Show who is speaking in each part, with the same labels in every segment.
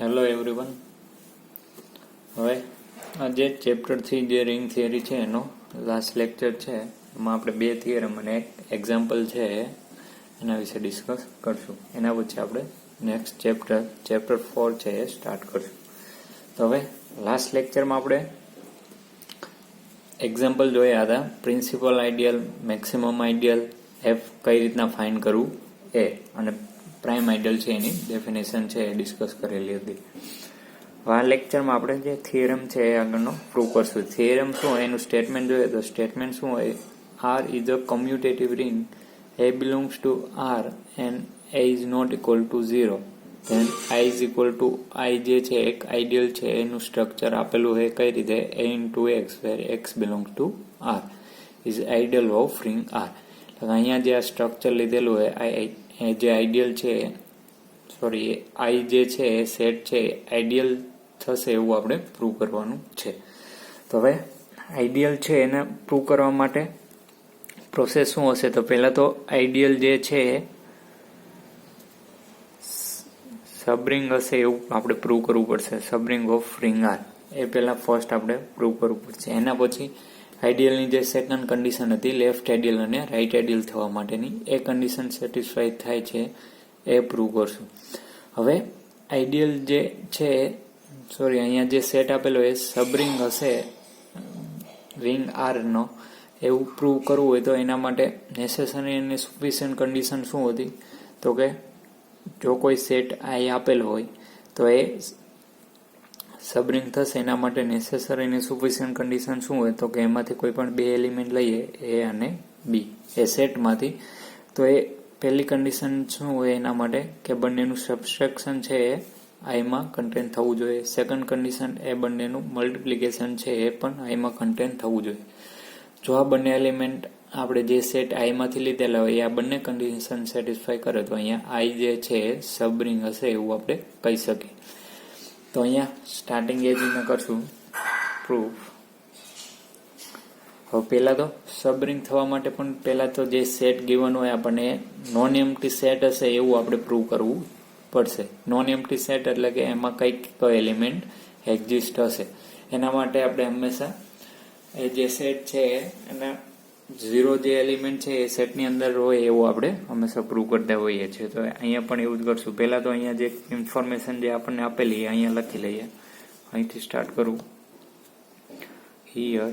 Speaker 1: Hello everyone. હવે આ જે ચેપ્ટર 3 જે રિંગ થિયરી છે એનો લાસ્ટ લેક્ચર છે. એમાં આપણે બે થિયરમ અને એક એક્ઝામ્પલ છે એના વિશે ડિસ્કસ કરશું. એના પછી આપણે નેક્સ્ટ ચેપ્ટર 4 છે એ સ્ટાર્ટ કરશું. તો હવે લાસ્ટ લેક્ચરમાં આપણે એક્ઝામ્પલ જોયા હતા. Principal ideal, maximum ideal, F કઈ રીતના ફાઇન્ડ કરવું એ, અને પ્રાઇમ આઈડિયલ છે એની ડેફિનેશન છે એ ડિસ્કસ કરેલી હતી. આ લેક્ચરમાં આપણે જે થિયરમ છે એ આગળનો પ્રૂવ કરશું. થિયરમ શું હોય એનું સ્ટેટમેન્ટ જોઈએ તો સ્ટેટમેન્ટ શું હોય, R is a commutative ring, a belongs to R and a is not equal to 0. Then I is equal to I જે છે એક આઈડિયલ છે એનું સ્ટ્રક્ચર આપેલું છે કઈ રીતે, a into x where x belongs to R is ideal of ring R. અહીંયા જે આ સ્ટ્રક્ચર લીધેલું હોય એ જે આઈડિયલ છે, સોરી આઈ જે છે એ સેટ છે આઈડિયલ થશે એવું આપણે પ્રૂવ કરવાનું છે. તો હવે આઈડિયલ છે એને પ્રૂવ કરવા માટે પ્રોસેસ શું હશે, તો પહેલા તો આઈડિયલ જે છે સબરિંગ હશે એવું આપણે પ્રૂવ કરવું પડશે. સબરિંગ ઓફ રિંગ આર એ પહેલા ફર્સ્ટ આપણે પ્રૂવ કરવું પડશે. એના પછી આઈડિયલની જે સેકન્ડ કન્ડિશન હતી લેફ્ટ આઈડિયલ અને રાઈટ આઈડિયલ થવા માટેની, એ કન્ડિશન સેટિસ્ફાઈ થાય છે એ પ્રૂવ કરશું. હવે આઈડિયલ જે છે, સોરી અહીંયા જે સેટ આપેલો એ સબરિંગ હશે રિંગ આર નો, એવું પ્રૂવ કરવું હોય તો એના માટે નેસેસરી અને સફિશિયન્ટ કન્ડિશન શું હતી, તો કે જો કોઈ સેટ આઈ આપેલો હોય તો એ સબરિંગ થશે. એના માટે નેસેસરી અને સફિશિયન્ટ કન્ડિશન શું હોય, તો કે એમાંથી કોઈ પણ બે એલિમેન્ટ લઈએ એ અને બી એ સેટમાંથી, તો એ પહેલી કન્ડિશન શું હોય એના માટે કે બંનેનું સબસ્ટ્રેક્શન છે એ આઈમાં કન્ટેન થવું જોઈએ. સેકન્ડ કન્ડિશન એ બંનેનું મલ્ટિપ્લિકેશન છે એ પણ આઈમાં કન્ટેન થવું જોઈએ. જો આ બંને એલિમેન્ટ આપણે જે સેટ આઈમાંથી લીધેલા હોય આ બંને કન્ડિશન સેટિસ્ફાઈ કરે તો અહીંયા આઈ જે છે એ સબરિંગ હશે એવું આપણે કહી શકીએ. તો અહીંયા સ્ટાર્ટિંગ એજીને કરશું પ્રૂફ. હવે પહેલા તો સબરિંગ થવા માટે પણ પહેલા તો જે સેટ ગિવન હોય આપણને નોન એમ્પ્ટી સેટ હશે એવું આપણે પ્રૂવ કરવું પડશે. નોન એમ્પ્ટી સેટ એટલે કે એમાં કંઈક એલિમેન્ટ એક્ઝિસ્ટ હશે. એના માટે આપણે હંમેશા એ જે સેટ છે એના 0 જે એલિમેન્ટ છે એ સેટની અંદર હોય એવું આપણે હંમેશા પ્રૂવ કરતા હોઈએ છીએ. તો અહીંયા પણ એવું જ કરશું. પહેલા તો અહીંયા જે ઇન્ફોર્મેશન જે આપણને આપેલી અહીંયા લખી લઈએ. અહીંથી સ્ટાર્ટ કરું. Here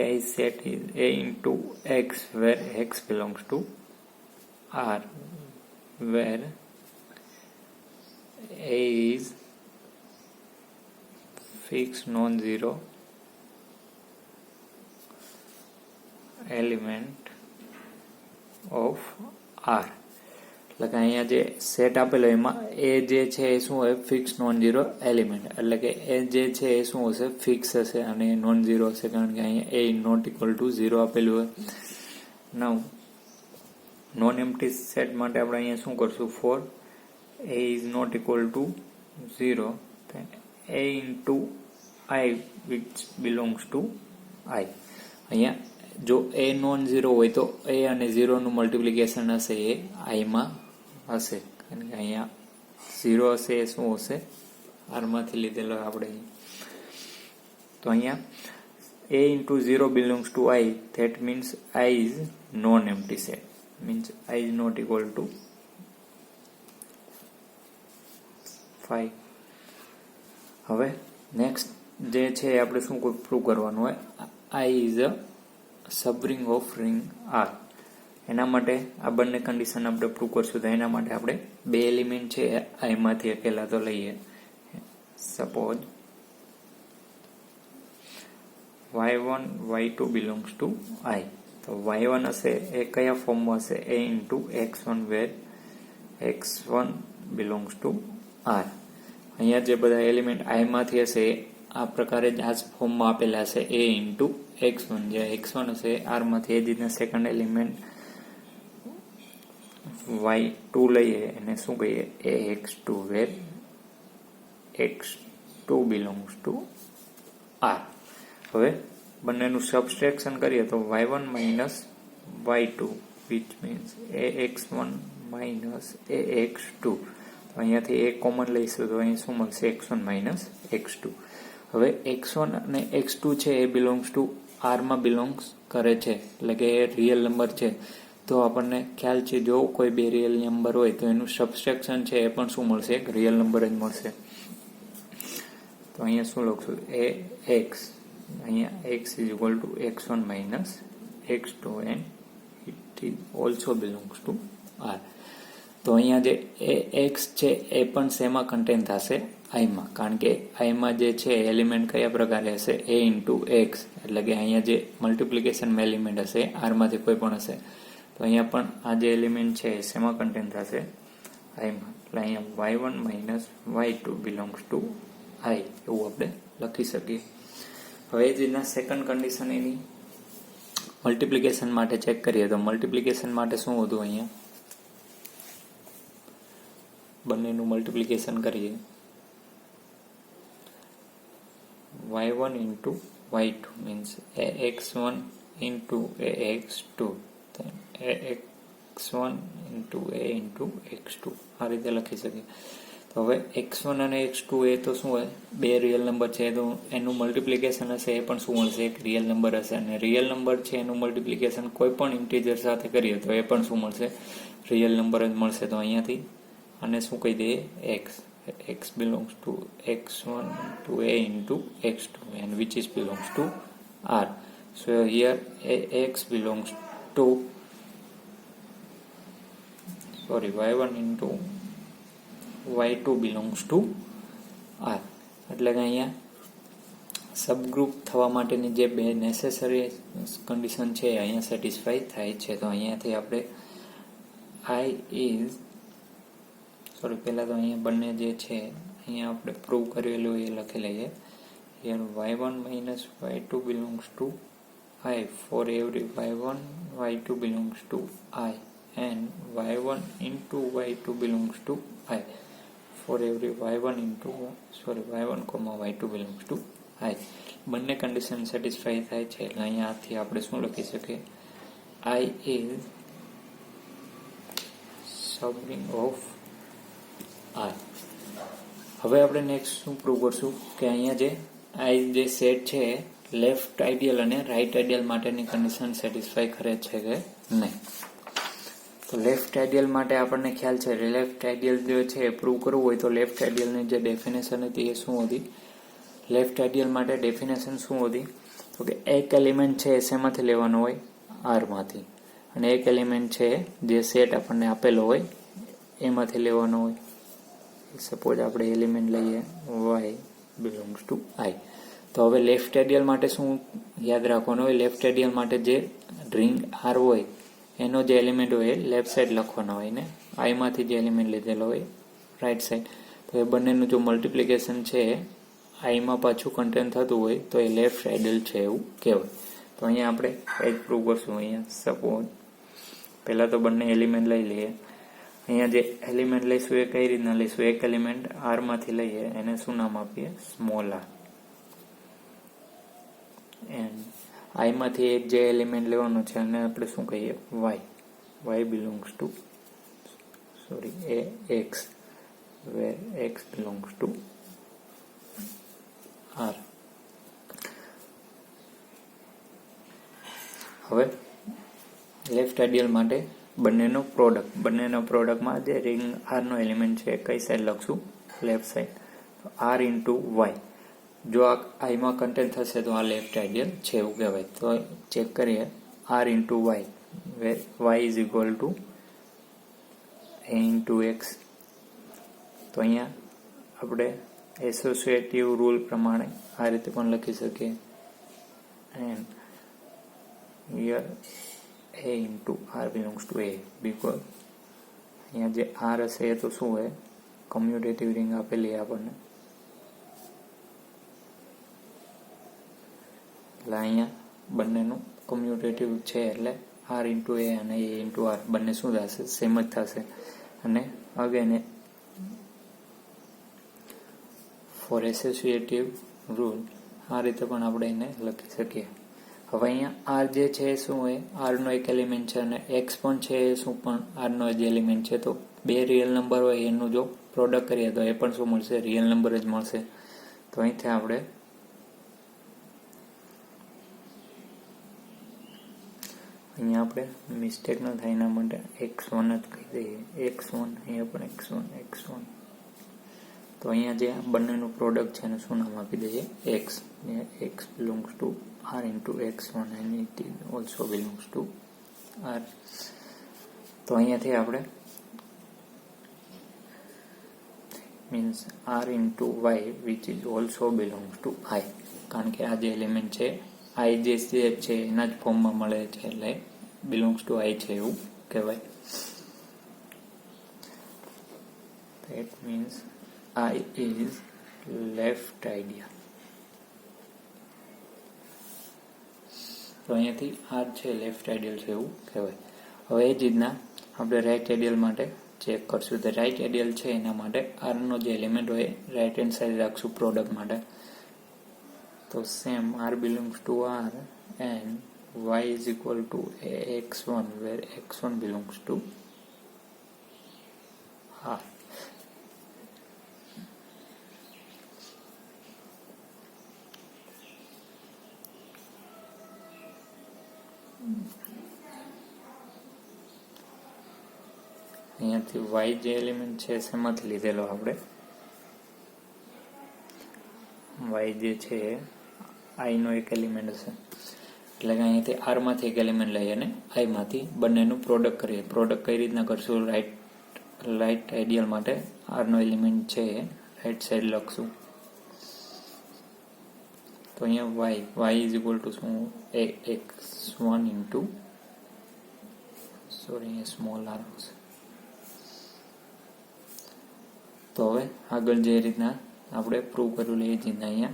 Speaker 1: I set is a into x where x belongs to R, where a is fixed non-zero element of R. એટલે કે અહીંયા જે સેટ આપેલો એમાં એ જે છે એ શું હોય, ફિક્સ નોન ઝીરો એલિમેન્ટ, એટલે કે એ જે છે એ શું હશે, ફિક્સ હશે અને નોન ઝીરો હશે, કારણ કે અહીંયા એ નોટ ઇક્વલ ટુ 0 આપેલું હોય. નાઉ નોન એમ્પ્ટી સેટ માટે આપણે અહીંયા શું કરશું, for a is not equal to 0 a into I which belongs to I. અહીંયા જો એ નોન ઝીરો હોય તો એ અને 0 નું મલ્ટિપ્લિકેશન હશે એ આઈમાં હશે, કારણ કે અહીંયા 0 હશે એ શું હશે, આરમાંથી લીધેલો આપણે. તો અહીંયા a into 0 belongs to I, that means I is non-empty set, means I is not equal to 5. હવે નેક્સ્ટ જે છે આપણે શું પ્રૂવ કરવાનું હોય, I is a subring of ring R. એના માટે આ બંને કન્ડિશન આપણે પ્રૂવ કરશું. તો એના માટે આપણે બે એલિમેન્ટ છે આઈમાંથી પહેલા તો લઈએ. Suppose y1 y2 belongs to I. તો y1 હશે એ કયા ફોર્મમાં હશે, a into x1 where x1 belongs to R. અહીંયા જે બધા એલિમેન્ટ આઈમાંથી હશે આ પ્રકારે જ આ ફોર્મમાં આપેલા હશે, a ઇન્ટુ x1. જે x1 હશે આરમાંથી એ જ રીતના સેકન્ડ એલિમેન્ટ y2 લઈએ એને શું કહીએ, ax2 wear x2 belongs to R. હવે બંનેનું સબસ્ટ્રેક્શન કરીએ તો y1 minus y2 which means ax1 minus ax2. અહીંયાથી એક કોમન લઈશું તો અહીં શું મળશે x1 માઇનસ x2. હવે x1 અને x2 છે એ બિલોંગ્સ ટુ આરમાં બિલોંગ્સ કરે છે, એટલે કે એ રિયલ નંબર છે. તો આપણને ખ્યાલ છે જો કોઈ બે રિયલ નંબર હોય તો એનું સબસ્ટ્રેક્શન છે એ પણ શું મળશે, એક રિયલ નંબર જ મળશે. તો અહીંયા શું લખશું, એ x, અહીંયા x is equal to x1 minus x2 and it is also belongs to R. તો અહીંયા જે x છે એ પણ શેમાં કન્ટેન થશે, આઈમાં, કારણ કે આઈમાં જે છે એલિમેન્ટ કયા પ્રકારે હશે, a ઇન્ટુ એક્સ, એટલે કે અહીંયા જે મલ્ટિપ્લિકેશનમાં એલિમેન્ટ હશે આરમાંથી કોઈ પણ હશે. તો અહીંયા પણ આ જે એલિમેન્ટ છે એ શેમાં કન્ટેન થશે, આઈમાં. એટલે અહીંયા y1 minus y2 belongs to આઈ એવું આપણે લખી શકીએ. હવે જેના સેકન્ડ કન્ડિશન એની મલ્ટિપ્લિકેશન માટે ચેક કરીએ તો મલ્ટિપ્લિકેશન માટે શું હતું, અહીંયા બંનેનું મલ્ટિપ્લિકેશન કરીએ, y1 into y2 means ax1 into ax2 ax1 into a into x2 આ રીતે લખી શકીએ. તો હવે x1 અને x2 એ તો શું હોય, બે રિયલ નંબર છે, તો એનું મલ્ટિપ્લિકેશન હશે એ પણ શું મળશે, એક રિયલ નંબર હશે. અને રિયલ નંબર છે એનું મલ્ટિપ્લિકેશન કોઈ પણ ઇન્ટીજર સાથે કરીએ તો એ પણ શું મળશે, રિયલ નંબર જ મળશે. તો અહીંયાથી અને શું કહી દઈએ, x belongs to x1 to a into x2 and which is belongs to r. So here x belongs to y1 into y2 belongs to r. એટલે કે અહીંયા સબગ્રુપ થવા માટેની જે બે નેસેસરી કન્ડિશન છે અહીંયા સેટિસ્ફાઈ થાય છે. તો અહીંયાથી આપણે પહેલા તો અહીંયા બંને જે છે અહીંયા આપણે પ્રૂવ કરેલું એ લખી લઈએ. Here y1 minus y2 belongs two i for every y1 y2 belongs two i and y1 into y2 belongs to i for every y1 comma y2 belongs to i. બંને કન્ડિશન સેટિસ્ફાઈ થાય છે એટલે અહીંયાથી આપણે શું લખી શકીએ, i is subring of i. હવે આપણે નેક્સ્ટ શું પ્રૂવ કરશું કે અહીંયા જે i જે સેટ છે લેફ્ટ આઈડિયલ અને રાઈટ આઈડિયલ માટેની કન્ડિશન સેટિસ્ફાઈ કરે છે કે નહીં. તો લેફ્ટ આઈડિયલ માટે આપણને ખ્યાલ છે, લેફ્ટ આઈડિયલ જે છે એ પ્રૂવ કરવું હોય તો લેફ્ટ આઈડિયલની જે ડેફિનેશન હતી એ શું હતી, લેફ્ટ આઈડિયલ માટે ડેફિનેશન શું હતી, તો કે એક એલિમેન્ટ છે એ શેમાંથી લેવાનો હોય, આરમાંથી, અને એક એલિમેન્ટ છે જે સેટ આપણને આપેલો હોય એમાંથી લેવાનો હોય. સપોઝ આપણે એલિમેન્ટ લઈએ y બિલોંગ્સ ટુ i. તો હવે લેફ્ટ આઈડિયલ માટે શું યાદ રાખવાનું હોય, લેફ્ટ આઈડિયલ માટે જે રિંગ આર હોય એનો જે એલિમેન્ટ હોય એ લેફ્ટ સાઈડ લખવાનો હોય ને આઈમાંથી જે એલિમેન્ટ લીધેલો હોય રાઈટ સાઈડ. તો એ બંનેનું જો મલ્ટિપ્લિકેશન છે આઈમાં પાછું કન્ટેન થતું હોય તો એ લેફ્ટ આઈડિયલ છે એવું કહેવાય. તો અહીંયા આપણે એ જ પ્રૂવ કરશું. અહીંયા સપોઝ પહેલાં તો બંને એલિમેન્ટ લઈ લઈએ. અહીંયા જે એલિમેન્ટ લઈશું એ કઈ રીતના લઈશું, એક એલિમેન્ટ આરમાંથી લઈએ એને શું નામ આપીએ, સ્મોલ આર. એન્ડ આઈમાંથી એક જે એલિમેન્ટ લેવાનો છે અને આપણે શું કહીએ, y belongs to ax where x belongs to r. હવે લેફ્ટ આઈડિયલ માટે બંનેનો પ્રોડક્ટમાં જે રિંગ આરનો એલિમેન્ટ છે કઈ સાઈડ લખશું, લેફ્ટ સાઈડ. તો r ઇન્ટુ y, જો આ આઈમાં કન્ટેન થશે તો આ લેફ્ટ આઈડિયલ છે એવું કહેવાય. તો ચેક કરીએ, r into y where y is equal to a into x. તો અહીંયા આપણે એસોસિએટિવ રૂલ પ્રમાણે આ રીતે પણ લખી શકીએ, and here a into r belongs to a because અહીંયા જે r હશે એ તો શું હોય, કમ્યુટેટિવ રિંગ આપેલી આપણને, એટલે અહીંયા બંનેનું કમ્યુટેટિવ છે એટલે r ઇન્ટુ a અને a ઇન્ટુ r બંને શું થશે, સેમ જ થશે. અને અગેન ફોર એસોસિએટિવ રૂલ આ રીતે પણ આપણે એને લખી શકીએ. હવે અહીંયા r જે છે શું હોય, r નો એક એલિમેન્ટ છે અને x પણ છે એ શું પણ r નો જ એલિમેન્ટ છે. તો બે રિયલ નંબર હોય એનું જો પ્રોડક્ટ કરીએ તો એ પણ શું મળશે? રિયલ નંબર જ મળશે. તો અહીંથી આપણે અહીંયા આપણે મિસ્ટેક ન થાય એના માટે x1 જ કહી દઈએ. x1 અહીંયા પણ x1. તો અહીંયા જે બંનેનું પ્રોડક્ટ છે એને શું નામ આપી દઈએ? x. x belongs to r into x1 and it also belongs to r. તો અહીંયાથી આપણે means r into y which is also belongs to I, કારણ કે આ જે એલિમેન્ટ છે I જે છે એના જ ફોર્મમાં મળે છે એટલે belongs to I છે એવું કહેવાય. That means I is left ideal. તો અહીંયાથી r છે લેફ્ટ આઈડિયલ છે એવું કહેવાય. હવે એ જ રીતના આપણે રાઈટ આઈડિયલ માટે ચેક કરશું. તો રાઈટ આઈડિયલ છે એના માટે r નો જે એલિમેન્ટ હોય રાઈટ હેન્ડ સાઈડ રાખશું પ્રોડક્ટ માટે. તો same r belongs to r and y is equal to x1 where x1 belongs to r. અહીંયાથી y જે એલિમેન્ટ છે શેમાંથી લીધેલો આપણે? y જે છે i નો એક એલિમેન્ટ હશે એટલે કે અહીંયાથી r માંથી એક એલિમેન્ટ લઈએ અને i માંથી બંનેનું પ્રોડક્ટ કરીએ. પ્રોડક્ટ કઈ રીતના કરશું? રાઈટ આઈડિયલ માટે r નો એલિમેન્ટ છે રાઈટ સાઈડ લખશું. તો અહીંયા y is equal to શું? x1 into અહીંયા સ્મોલ r હશે. તો હવે આગળ જે રીતના આપણે પ્રૂવ કર્યું એ જ રીતના અહીંયા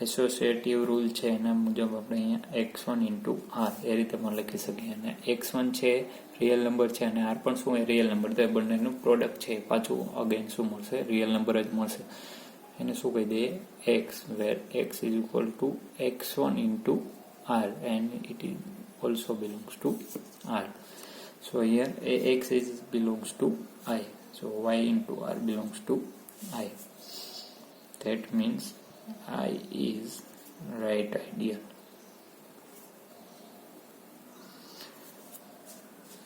Speaker 1: એસોસિએટિવ રૂલ છે એના મુજબ આપણે અહીંયા x1 into r એ રીતે પણ લખી શકીએ. અને x1 છે રિયલ નંબર છે અને r પણ શું? એ રિયલ નંબર. તો એ બંનેનું પ્રોડક્ટ છે પાછું અગેન શું મળશે? રિયલ નંબર જ મળશે. એને શું કહી દઈએ? x where x is equal to x1 into r and it is also belongs to r. So here x is belongs to I. So y into r belongs to I. That means I is right ideal.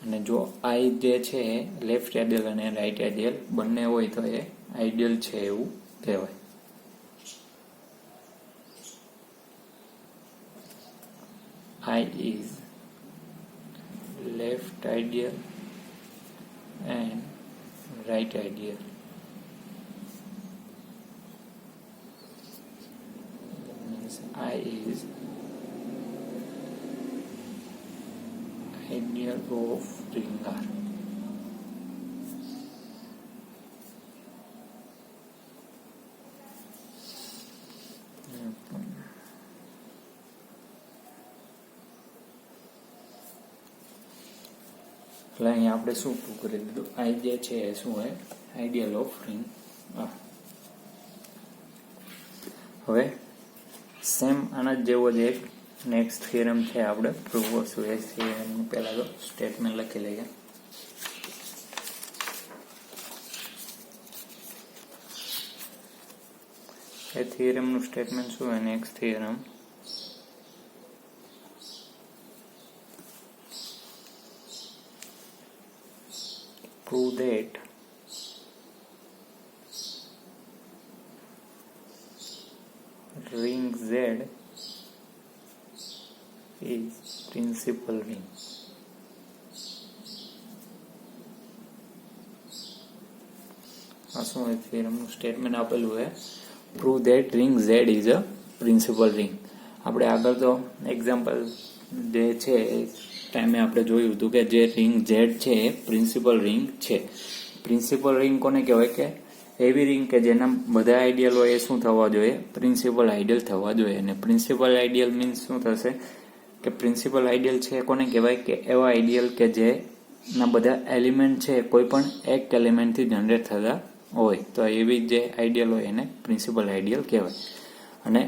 Speaker 1: અને જો I જે છે left ideal અને right ideal બંને હોય તો એ ideal છે એવું કહેવાય. I is left ideal and right ideal. Means I is ideal of Ringar. એટલે અહીંયા આપણે શું પ્રૂવ કરી દીધું? I જે છે એ શું હોય? Ideal of ring R. હવે સેમ આના જેવો જ એક નેક્સ્ટ થિયરમ છે આપણે પ્રૂવ કરશું. એ થિયરમનું પહેલા તો સ્ટેટમેન્ટ લખી લઈએ. એ થિયરમનું સ્ટેટમેન્ટ શું હોય? Next theorem prove that ring Z is principal ring. આ શું હોય? થિયરમનું સ્ટેટમેન્ટ આપેલું છે prove that ring Z is a principal ring. આપણે આગળ તો એક્ઝામ્પલ જે છે ટાઈમે આપણે જોયું હતું કે જે રિંગ ઝેડ છે એ પ્રિન્સિપલ રિંગ છે. પ્રિન્સિપલ રિંગ કોને કહેવાય? કે એવી રિંગ કે જેના બધા આઈડિયલ હોય એ શું થવા જોઈએ? પ્રિન્સિપલ આઈડિયલ થવા જોઈએ. અને પ્રિન્સિપલ આઈડિયલ મીન્સ શું થશે? કે પ્રિન્સિપલ આઈડિયલ છે કોને કહેવાય? કે એવા આઈડિયલ કે જેના બધા એલિમેન્ટ છે કોઈ પણ એક એલિમેન્ટથી જનરેટ થતા હોય. તો એવી જે આઈડિયલ હોય એને પ્રિન્સિપલ આઈડિયલ કહેવાય. અને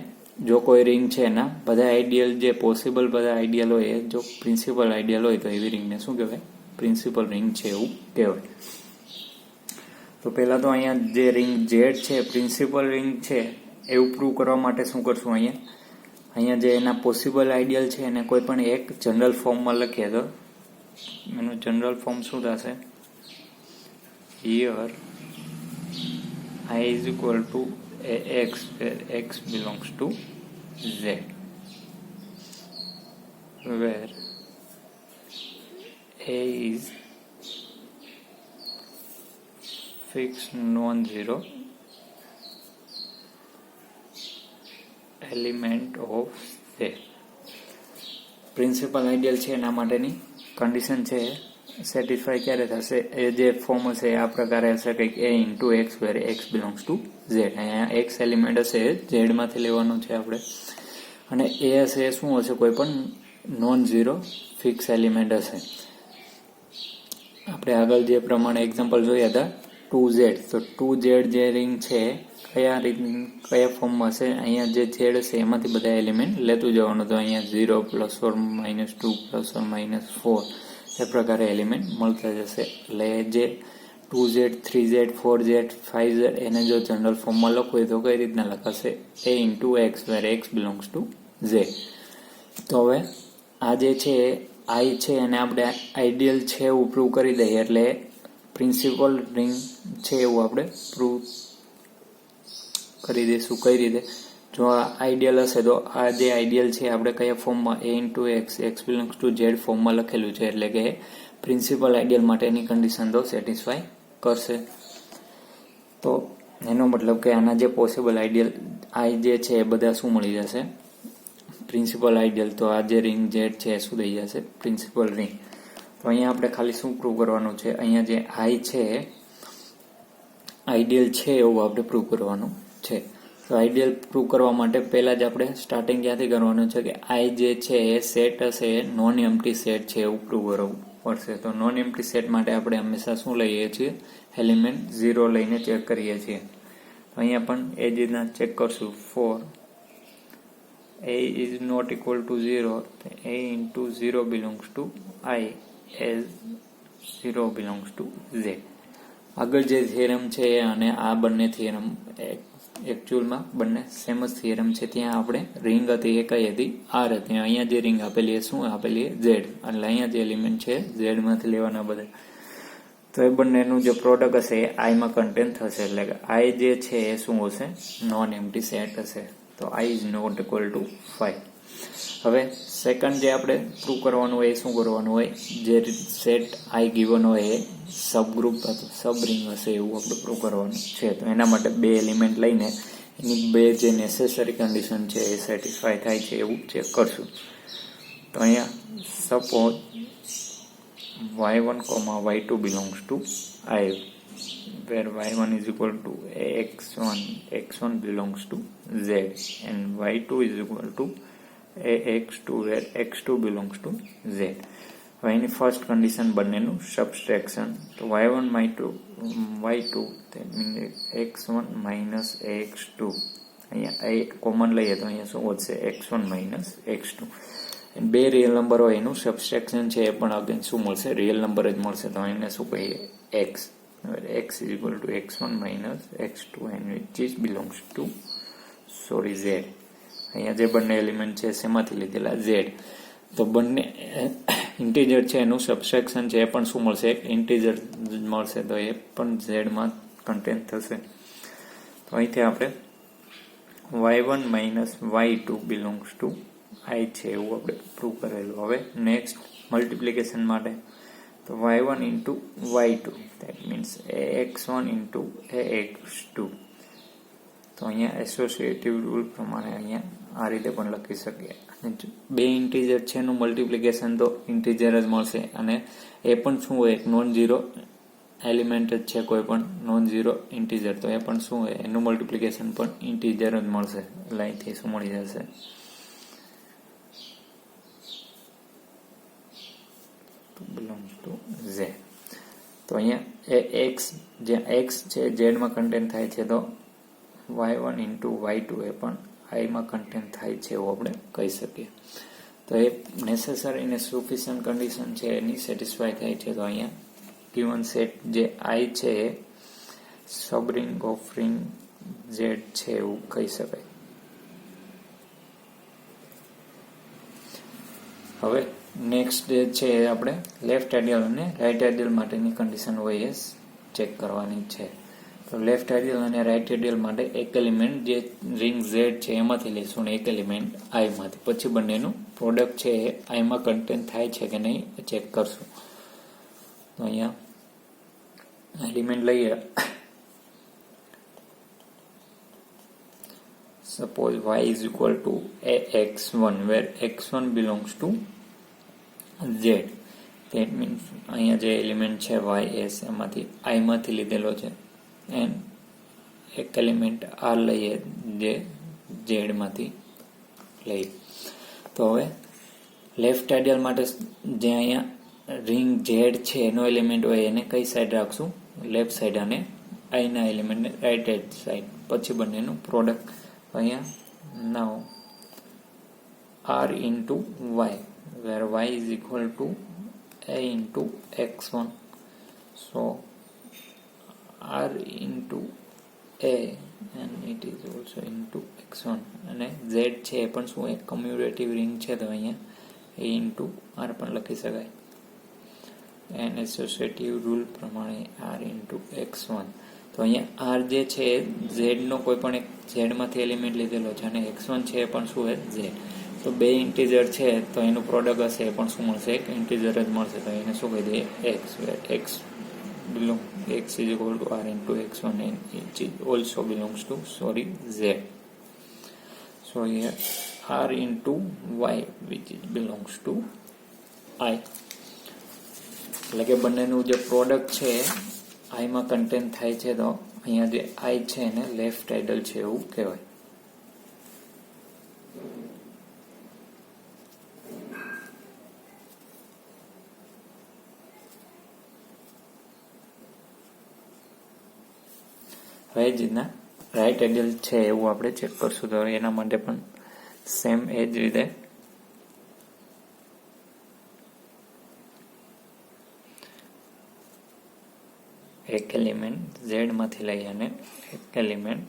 Speaker 1: જો કોઈ રિંગ છે એના બધા આઈડિયલ જે પોસિબલ બધા આઈડિયલ હોય એ જો પ્રિન્સિપલ આઈડિયલ હોય તો એવી રિંગને શું કહેવાય? પ્રિન્સિપલ રિંગ છે એવું કહેવાય. તો પહેલા તો અહીંયા જે રિંગ ઝેડ છે પ્રિન્સિપલ રિંગ છે એવું પ્રૂવ કરવા માટે શું કરશું, અહીંયા જે એના પોસિબલ આઈડિયલ છે એને કોઈ પણ એક જનરલ ફોર્મમાં લખીએ તો એનું જનરલ ફોર્મ શું થશે, here I is equal to ax where x belongs to z, where a is fixed non-zero element of z. Principal ideal છે એના માટેની કન્ડિશન છે સેટિસ્ફાય ક્યારે થશે, એ જે ફોર્મ હશે આ પ્રકારે હશે કંઈક a into x where x belongs to Z. અહીંયા એક્સ એલિમેન્ટ હશે ઝેડ માંથી લેવાનું છે આપણે, અને એ હશે શું હશે, કોઈ પણ નોન ઝીરો ફિક્સ એલિમેન્ટ હશે. આપણે આગળ જે પ્રમાણે એક્ઝામ્પલ જોયા હતા 2z, તો 2z જે રિંગ છે કયા ફોર્મમાં હશે, અહીંયા જે ઝેડ હશે એમાંથી બધા એલિમેન્ટ લેતું જવાનું. તો અહીંયા 0 +or -2 +or -4 એ પ્રકારે એલિમેન્ટ મળતા જશે. એટલે જે 2z 3z 4z 5z એને જો જનરલ ફોર્મમાં લખવું હોય તો કઈ રીતના લખાશે, a into x where x belongs to z. તો હવે આ જે છે આઈ છે એને આપણે આઈડિયલ છે એવું પ્રૂવ કરી દઈએ, એટલે પ્રિન્સિપલ રિંગ છે એવું આપણે પ્રૂવ કરી દઈશું. કઈ રીતે, જો આ આઈડિયલ હશે તો આ જે આઈડિયલ છે આપણે કયા ફોર્મમાં, a into x x belongs to Z ફોર્મમાં લખેલું છે, એટલે કે પ્રિન્સિપલ આઈડિયલ માટેની કન્ડિશન તો સેટિસ્ફાય કરશે. તો એનો મતલબ કે આના જે પોસિબલ આઈડિયલ આઈ જે છે એ બધા શું મળી જશે, પ્રિન્સિપલ આઈડિયલ. તો આ જે રિંગ ઝેડ છે એ શું થઈ જશે, પ્રિન્સિપલ રિંગ. તો અહીંયા આપણે ખાલી શું પ્રૂવ કરવાનું છે, અહીંયા જે આઈ છે આઈડિયલ છે એવું આપણે પ્રૂવ કરવાનું છે. તો આઈડિયલ પ્રૂવ કરવા માટે પહેલા જ આપણે સ્ટાર્ટિંગ ક્યાંથી કરવાનું છે કે આઈ જે છે એ સેટ હશે નોન એમ્પ્ટી સેટ છે એવું પ્રૂવ કરવું પડશે. તો નોન એમ્પ્ટી સેટ માટે આપણે હંમેશા શું લઈએ છીએ, એલિમેન્ટ 0 લઈને ચેક કરીએ છીએ. તો અહીંયા પણ એ જ રીતના ચેક કરશું, for a is not equal to 0, a into 0 belongs to I as 0 belongs to z. આગળ જે થિયરમ છે અને આ બંને થિયરમ એકચ્યુઅલમાં બંને સેમ જ થિયરમ છે. ત્યાં આપણે રિંગ હતી એ કઈ હતી, આર હતી. અહીંયા જે રિંગ આપેલી એ શું આપેલી એ ઝેડ, એટલે અહીંયા જે એલિમેન્ટ છે ઝેડ માંથી લેવાના બધા. તો એ બંનેનું જે પ્રોડક્ટ હશે એ આઈમાં કન્ટેન્ટ થશે, એટલે કે આઈ જે છે એ શું હશે, નોન એમ્પ્ટી સેટ હશે. તો I is not equal to 5. હવે સેકન્ડ જે આપણે પ્રૂવ કરવાનું હોય એ શું કરવાનું હોય, જે સેટ આઈ ગિવન હોય એ સબગ્રુપ અથવા સબ રિંગ હશે એવું આપણે પ્રૂવ કરવાનું છે. તો એના માટે બે એલિમેન્ટ લઈને એની બે જે નેસેસરી કન્ડિશન છે એ સેટિસ્ફાય થાય છે એવું ચેક કરશું. તો અહીંયા suppose y1, y2 belongs to I, where y1 is equal to x1 belongs to z, and y2 is equal to x2, where x2 belongs to z. હવે એની ફર્સ્ટ કન્ડિશન બંનેનું subtraction. તો y1 y2 that means x1 minus x2. અહીંયા common લઈએ તો અહીંયા શું વધશે, x1 minus x2. બે રિયલ નંબર હોય એનું સબસ્ટ્રેક્શન છે એ પણ અગેન શું મળશે, રિયલ નંબર જ મળશે. તો એને શું કહીએ, x. x is equal to x1 minus x2 and which is belongs to z. અહીંયા જે બંને એલિમેન્ટ છે શેમાંથી લીધેલા, z. તો બંને ઇન્ટીજર છે એનું સબસ્ટ્રેક્શન છે એ પણ શું મળશે, એક ઇન્ટીજર મળશે. તો એ પણ z માં કન્ટેન્ટ થશે. તો અહીંથી આપણે y1 minus y2 belongs to I છે એવું આપણે પ્રૂવ કરેલું. હવે નેક્સ્ટ મલ્ટિપ્લિકેશન માટે તો y1 into y2 that means ax1 into ax2. તો અહીંયા એસોસિએટિવ રૂલ પ્રમાણે અહીંયા આ રીતે પણ લખી શકીએ. બે ઇન્ટીજર છે એનું મલ્ટિપ્લિકેશન તો ઇન્ટીજર જ મળશે, અને એ પણ શું હોય, એક નોન ઝીરો એલિમેન્ટ જ છે કોઈ પણ નોન ઝીરો ઇન્ટીજર, તો એ પણ શું હોય, એનું મલ્ટિપ્લિકેશન પણ ઇન્ટીજર જ મળશે. એટલે અહીંથી શું મળી જશે, belongs to z. તો અહીંયા x જે x છે z માં કન્ટેન્ટ થાય છે, તો y1 into y2 એ પણ I માં કન્ટેન્ટ થાય છે એવું આપણે કહી શકીએ. તો એ નેસેસરી અને સફિશિયન્ટ કન્ડિશન છે એની સેટિસ્ફાય થાય છે. તો અહીંયા ગિવન સેટ જે I છે સબરિંગ ઓફ રિંગ ઝેડ છે એવું કહી શકાય. હવે નેક્સ્ટ જે છે એ આપણે લેફ્ટ આઈડિયલ અને રાઈટ આઈડિયલ માટેની કન્ડિશન હોય એ ચેક કરવાની છે. તો લેફ્ટ આઈડિયલ અને રાઈટ આઈડિયલ માટે એક એલિમેન્ટ જે રિંગ ઝેડ છે એમાંથી લઈશું ને એક એલિમેન્ટ આઈમાંથી. પછી બંનેનું પ્રોડક્ટ છે એ આઈમાં કન્ટેન થાય છે કે નહીં એ ચેક કરશું. તો અહીંયા એલિમેન્ટ લઈએ. Suppose y is equal to ax1 where x1 belongs to z. That means અહીંયા જે એલિમેન્ટ છે ys એમાંથી i માંથી લીધેલો છે એન્ડ એક એલિમેન્ટ r લઈએ જે z માંથી લઈએ. તો હવે લેફ્ટ આઈડિયલ માટે જે અહીંયા રિંગ z છે એનો એલિમેન્ટ હોય એને કઈ સાઈડ રાખશું? લેફ્ટ સાઈડ અને i ના એલિમેન્ટને રાઈટ હેન્ડ સાઈડ. પછી બંનેનું પ્રોડક્ટ અહીંયા now r into y where y is equal to a into x1. So r into a and it is also into x1 અને z છે એ પણ શું એક કમ્યુટેટિવ રિંગ છે તો અહીંયા a into r પણ લખી શકાય. એન્ડ એસોસિએટિવ રૂલ પ્રમાણે r into x1. તો અહીંયા r જે છે z નો કોઈ પણ એક z માંથી એલિમેન્ટ લીધેલો છે અને x1 છે એ પણ શું છે z. તો બે ઇન્ટીજર છે તો એનું પ્રોડક્ટ હશે એ પણ શું મળશે? એક ઇન્ટીજર જ મળશે. તો એને શું કહી દઈએ? x x belong x is equal to r into x1 and it is also belongs to z. So here r into y which is belongs to I. એટલે કે બંનેનું જે પ્રોડક્ટ છે આઈમાં કન્ટેન થાય છે તો અહીંયા જે આઈ છે એને લેફ્ટ આઈડલ છે એવું કહેવાય. હવે જ રીતના રાઈટ આઈડલ છે એવું આપણે ચેક કરશું. તો એના માટે પણ સેમ એ જ રીતે એક એલિમેન્ટ z માંથી લઈ અને એક એલિમેન્ટ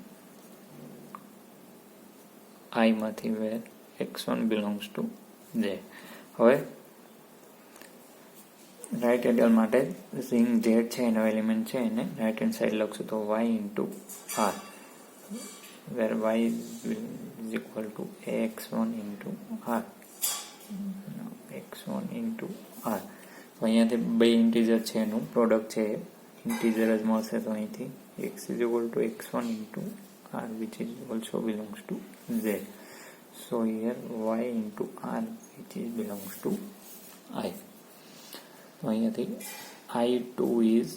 Speaker 1: i માંથી where x1 belongs to z. હવે રાઈટ આઈડિયલ માટે રિંગ z છે એનો એલિમેન્ટ છે એને રાઈટ હેન્ડ સાઈડ લખશું તો y into r where y is equal to ax1 into r x1 into r. તો અહીંયાથી બે ઇન્ટીજર છે એનું પ્રોડક્ટ છે ઇન્ટીજર જ મળશે. તો અહીંથી x is equal to x1 into r which is also belongs to z. So here y into r which is belongs to I. તો અહીંયાથી I2 is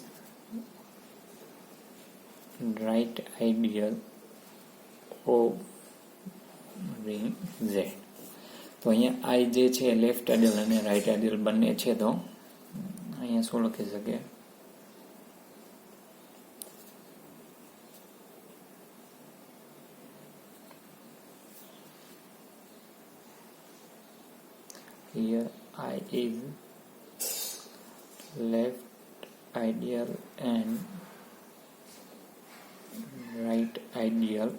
Speaker 1: right ideal of ring Z. તો અહીંયા I જે છે left ideal અને right ideal બંને છે. તો અહીંયા શું લખી શકીએ? Here I is left ideal and right ideal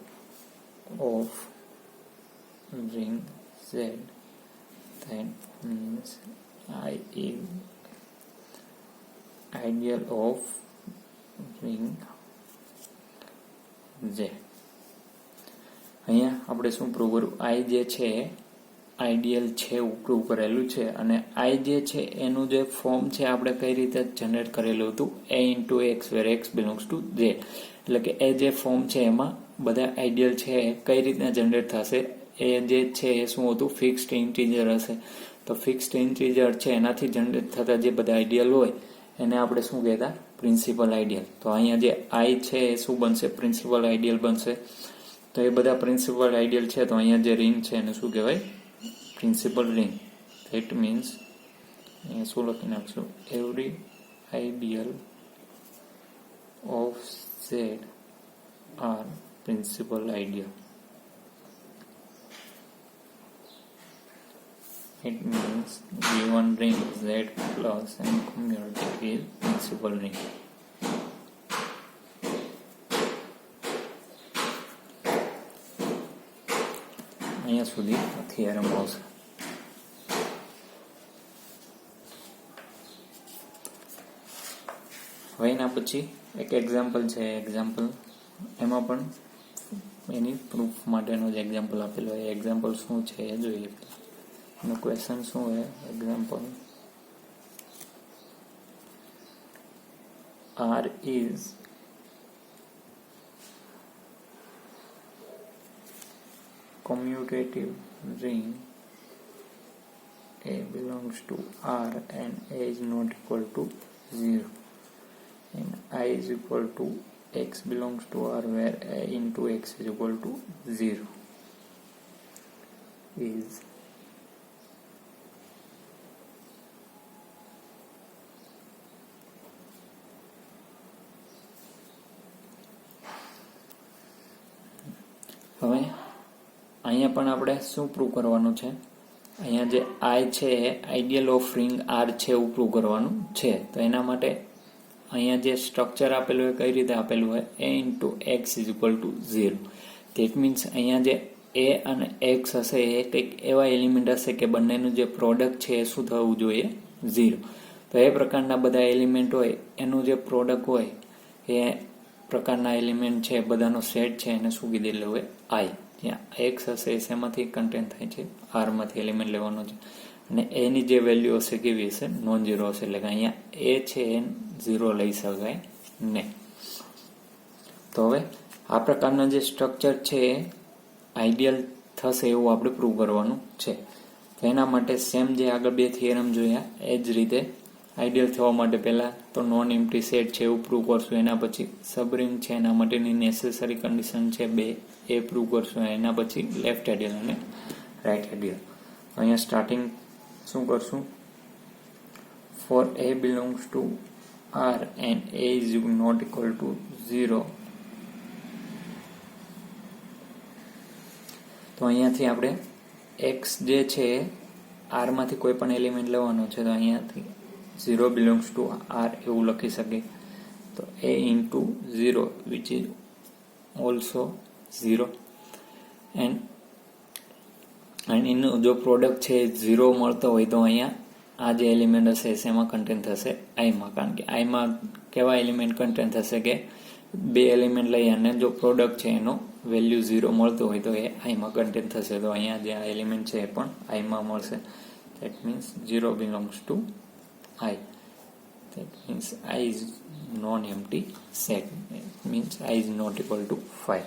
Speaker 1: of ring Z. That means I is ideal of ring Z. અહીંયા આપણે શું પ્રૂવ કર્યું? I જે છે આઈડિયલ છે એવું પ્રૂવ કરેલું છે અને આઈ જે છે એનું જે ફોર્મ છે આપણે કઈ રીતે જનરેટ કરેલું હતું? a into x where x belongs to z. એટલે કે એ જે ફોર્મ છે એમાં બધા આઈડિયલ છે કઈ રીતના જનરેટ થશે? એ જે છે એ શું હતું? ફિક્સ્ડ ઇન્ટીજર હશે. તો ફિક્સ્ડ ઇન્ટીજર છે એનાથી જનરેટ થતા જે બધા આઈડિયલ હોય એને આપણે શું કહેતા? Principal ideal. તો અહીંયા જે આઈ છે એ શું બનશે? પ્રિન્સિપલ આઈડિયલ બનશે. તો એ બધા પ્રિન્સિપલ આઈડિયલ છે તો અહીંયા જે રિંગ છે એને શું કહેવાય? Principal ring. ધેટ મીન્સ અહીંયા શું લખી નાખશું? Every ideal of Z are principal ideal. It means given ring Z plus and commutative is principal ring. અહીંયા સુધી થિયરમ આવશે. હવે એના પછી એક એક્ઝામ્પલ છે. એક્ઝામ્પલ એમાં પણ એની પ્રૂફ માટેનો જ એક્ઝામ્પલ આપેલો હોય. એક્ઝામ્પલ શું છે એ જોઈએ. એનો ક્વેશ્ચન શું હોય? Example R is commutative ring. A belongs to R and A is not equal to 0, and I is equal to X belongs to R where A into X is equal to 0 is હવે અહીંયા પણ આપણે શું prove કરવાનું છે? અહીંયા જે આઈ છે એ આઈડિયલ ઓફ રિંગ આર છે એવું પ્રૂવ કરવાનું છે. તો એના માટે અહીંયા જે સ્ટ્રક્ચર આપેલું હોય, કઈ રીતે આપેલું હોય? A into x is equal to 0. That means અહીંયા જે એ અને એક્સ હશે એ કંઈક એવા એલિમેન્ટ હશે કે બંનેનું જે પ્રોડક્ટ છે એ શું થવું જોઈએ? 0. તો એ પ્રકારના બધા એલિમેન્ટ હોય એનું જે પ્રોડક્ટ હોય એ પ્રકારના એલિમેન્ટ છે બધાનો સેટ છે એને શું કીધેલું હોય? આઈ. જ્યાં એક્સ હશે એ શેમાંથી કન્ટેન્ટ થાય છે? આરમાંથી એલિમેન્ટ લેવાનો છે. અને એની જે વેલ્યુ હશે કેવી હશે? નોન ઝીરો હશે. એટલે કે અહીંયા એ છે એ 0 લઈ શકાય નહીં. તો હવે આ પ્રકારના જે સ્ટ્રક્ચર છે એ આઈડિયલ થશે એવું આપણે પ્રૂવ કરવાનું છે. તો એના માટે સેમ જે આગળ બે થિયરમ જોયા એ જ રીતે આઈડિયલ થવા માટે પહેલાં તો નોન એમ્પ્ટી સેટ છે એવું પ્રૂવ કરશું. એના પછી સબરિંગ છે એના માટેની નેસેસરી કન્ડિશન છે 2 એ પ્રૂવ કરશું. એના પછી લેફ્ટ આઈડિયલ અને રાઈટ આઈડિયલ. અહીંયા સ્ટાર્ટિંગ શું કરશું? For A belongs to R and A is not equal to 0. તો અહીંયાથી આપણે x જે છે R માંથી કોઈ પણ એલિમેન્ટ લેવાનો છે. તો અહીંયાથી 0 belongs to R એવું લખી શકીએ. તો A into 0 which is also 0 and એનું જો પ્રોડક્ટ છે 0 મળતો હોય તો અહીંયા આ જે એલિમેન્ટ હશે શેમાં કન્ટેન્ટ થશે? આઈમાં. કારણ કે આઈમાં કેવા એલિમેન્ટ કન્ટેન્ટ થશે કે બે એલિમેન્ટ લઈ અને જો પ્રોડક્ટ છે એનો વેલ્યુ 0 મળતો હોય તો એ આઈમાં કન્ટેન્ટ થશે. તો અહીંયા જે આ એલિમેન્ટ છે એ પણ આઈમાં મળશે. That means 0 belongs to I. That means I is non-empty set. It means I is not equal to 5.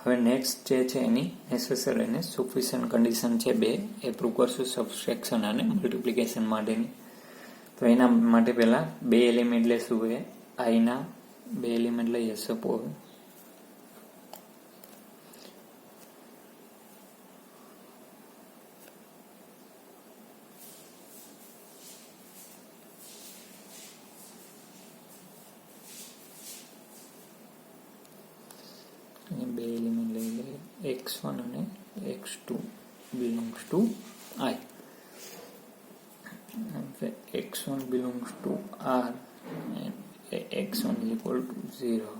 Speaker 1: હવે નેક્સ્ટ જે છે એની નેસેસરી અને સફિશિયન્ટ કન્ડિશન છે 2 એ પ્રૂવ કરશું સબટ્રેક્શન અને મલ્ટિપ્લિકેશન માટેની. તો એના માટે પહેલા 2 એલિમેન્ટ લેશું. એ આઈના 2 એલિમેન્ટ લઈએ. સપોઝ બે એલિમેન્ટ લઈ લઈએ x1 અને x2 belongs to I. x1 belongs to R and x1 is equal to 0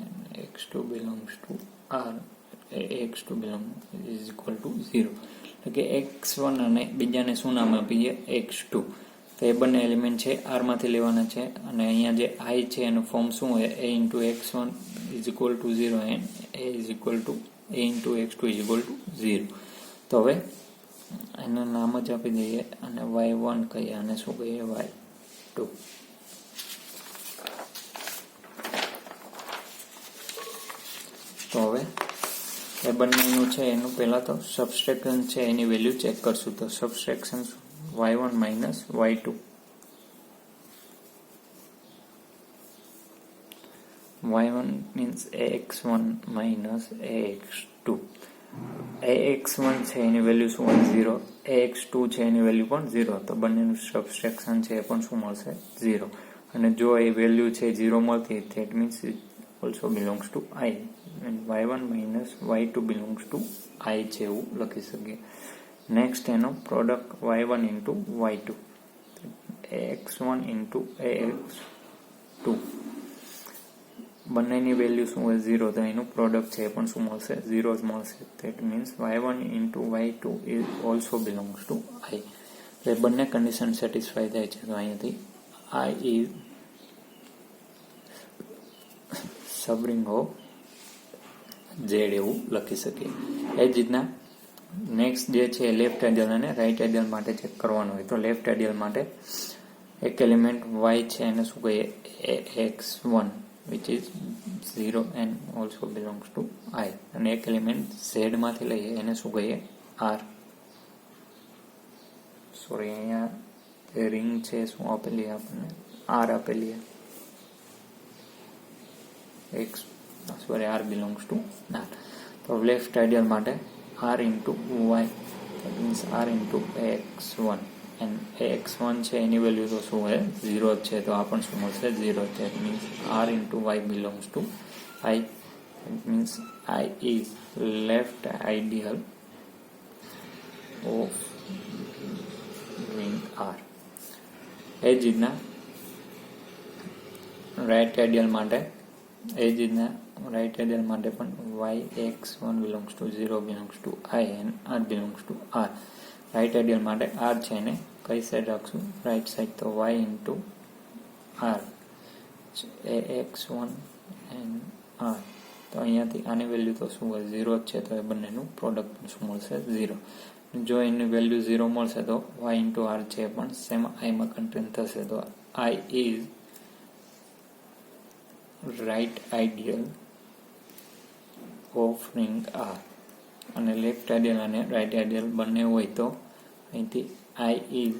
Speaker 1: and x2 belongs to R x2 is equal to 0. એટલે કે x1 અને બીજાને શું નામ આપીએ? x2. તો એ બંને એલિમેન્ટ છે R માંથી લેવાના છે. અને અહીંયા જે I છે એનું ફોર્મ શું હોય? A into x1 is equal to 0 and A is equal to A into x2 is equal to 0. તો હવે એના નામ જ આપી દઈએ અને y1 કહીએ અને શું કહીએ? y2. તો હવે એ બંનેનું છે એનું પહેલા તો સબટ્રેક્શન છે એની વેલ્યુ ચેક કરશું. તો subtraction y1 minus y2. y1 means ax1 minus ax2. ax1 છે એની વેલ્યુ શું હોય? 0. ax2 છે એની વેલ્યુ પણ 0. તો બંનેનું સબટ્રેક્શન છે એ પણ શું મળશે? 0. અને જો એ વેલ્યુ છે 0 મળતી that means it also belongs to I and y1 minus y2 belongs to I છે એવું લખી શકીએ. નેક્સ્ટ એનો product y1 into y2 ax1 into ax2 બંનેની વેલ્યુ શું હોય 0, તો એનું પ્રોડક્ટ છે એ પણ શું મળશે 0 જ મળશે. That means y1 into y2 is also belongs two i. તો એ બંને કન્ડિશન સેટિસ્ફાય થાય છે. તો અહીંયાથી i ઇઝ સબરિંગ ઓફ z એવું લખી શકીએ. એ જ રીતના નેક્સ્ટ જે છે લેફ્ટ આઇડિયલ અને રાઈટ આઇડિયલ માટે ચેક કરવાનું હોય તો લેફ્ટ આઇડિયલ માટે એક એલિમેન્ટ y છે એને શું કહીએ x1 which is 0 and also belongs to i, અને એક એલિમેન્ટ z માંથી લઈએ એને શું કહીએ r. સોરી, અહીંયા રિંગ છે શું આપેલી આપણને r આપેલી r belongs to r. તો લેફ્ટ આઇડિયલ માટે r into y, that means r into x1, and x1 છે એની વેલ્યુ તો શું હોય 0 જ છે, તો આ પણ શું મળશે 0 છે. that means r into y belongs to i. that means i is left ideal of ring r. એ જ રીતના રાઈટ આઇડિયલ માટે પણ y x1 belongs to 0 belongs to i and r belongs to r. Right ideal માટે r છે એને કઈ side રાખશું right side, તો y into r x1 and r. તો અહીંયાથી આની વેલ્યુ તો શું હોય 0 જ છે, તો એ બંનેનું પ્રોડક્ટ પણ શું મળશે 0. જો એની વેલ્યુ 0 મળશે તો y into r છે પણ સેમ i માં કન્ટેન થશે, તો i is right ideal of ring R. અને લેફ્ટ આઇડિયલ અને રાઈટ આઇડિયલ બંને હોય તો અહીંથી i is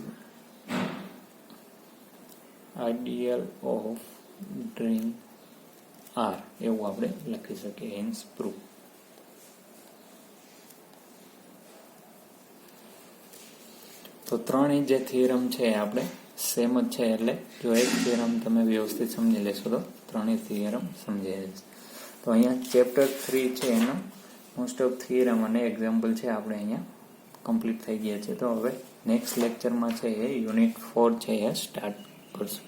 Speaker 1: ideal of ring R એવું આપણે લખી શકીએ. Hence proof. તો ત્રણેય જે થિયરમ છે આપણે સેમ જ છે, એટલે જો એક થિયરમ તમે વ્યવસ્થિત સમજી લેશો તો ત્રણેય થિયરમ સમજાય જશે. તો અહીંયા ચેપ્ટર 3 છે એનો મોસ્ટ ઓફ થિયરમ અને એક્ઝામ્પલ છે આપણે અહીંયા કમ્પ્લીટ થઈ ગયા છે. તો હવે નેક્સ્ટ લેક્ચરમાં છે એ યુનિટ 4 છે એ સ્ટાર્ટ કરશું.